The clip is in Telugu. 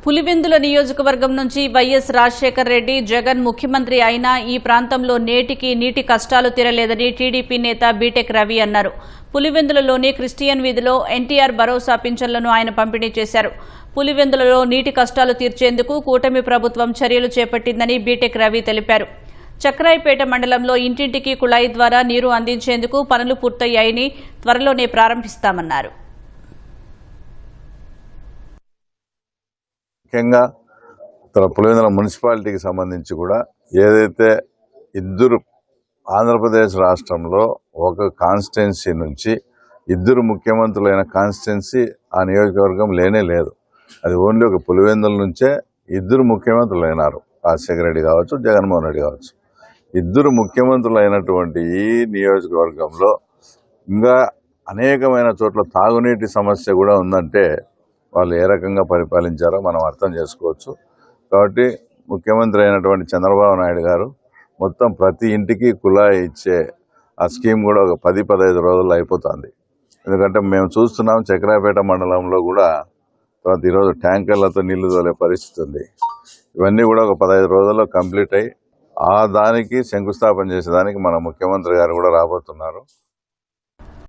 పులివెందుల నియోజకవర్గం నుంచి వైఎస్ రాజశేఖర్ రెడ్డి జగన్ ముఖ్యమంత్రి అయినా ఈ ప్రాంతంలో నేటికి నీటి కష్టాలు తీరలేదని టీడీపీ నేత బీటెక్ రవి అన్నారు. పులివెందులలోని క్రిస్టియన్ వీధిలో ఎన్టీఆర్ భరోసా పింఛన్లను ఆయన పంపిణీ చేశారు. పులివెందులలో నీటి కష్టాలు తీర్చేందుకు కూటమి ప్రభుత్వం చర్యలు చేపట్టిందని బీటెక్ రవి తెలిపారు. చక్రాయిపేట మండలంలో ఇంటింటికి కుళాయి ద్వారా నీరు అందించేందుకు పనులు పూర్తయ్యాయని త్వరలోనే ప్రారంభిస్తామన్నారు. ముఖ్యంగా పులివెందుల మున్సిపాలిటీకి సంబంధించి కూడా ఏదైతే ఇద్దరు ఆంధ్రప్రదేశ్ రాష్ట్రంలో ఒక కాన్స్టిట్యున్సీ నుంచి ఇద్దరు ముఖ్యమంత్రులైన కాన్స్టిట్యున్సీ ఆ నియోజకవర్గం లేనే లేదు. అది ఓన్లీ ఒక పులివెందుల నుంచే ఇద్దరు ముఖ్యమంత్రులు అయినారు. రాజశేఖర రెడ్డి కావచ్చు, జగన్మోహన్ రెడ్డి కావచ్చు. ఇద్దరు ముఖ్యమంత్రులు అయినటువంటి ఈ నియోజకవర్గంలో ఇంకా అనేకమైన చోట్ల తాగునీటి సమస్య కూడా ఉందంటే వాళ్ళు ఏ రకంగా పరిపాలించారో మనం అర్థం చేసుకోవచ్చు. కాబట్టి ముఖ్యమంత్రి అయినటువంటి చంద్రబాబు నాయుడు గారు మొత్తం ప్రతి ఇంటికి కుళాయి ఇచ్చే ఆ స్కీమ్ కూడా ఒక 10-15 రోజుల్లో అయిపోతుంది. ఎందుకంటే మేము చూస్తున్నాం చక్రాపేట మండలంలో కూడా తర్వాత ఈరోజు ట్యాంకర్లతో నీళ్లు తోలే పరిస్థితి ఉంది. ఇవన్నీ కూడా ఒక 15 రోజుల్లో కంప్లీట్ అయ్యి దానికి శంకుస్థాపన చేసేదానికి మన ముఖ్యమంత్రి గారు కూడా రాబోతున్నారు.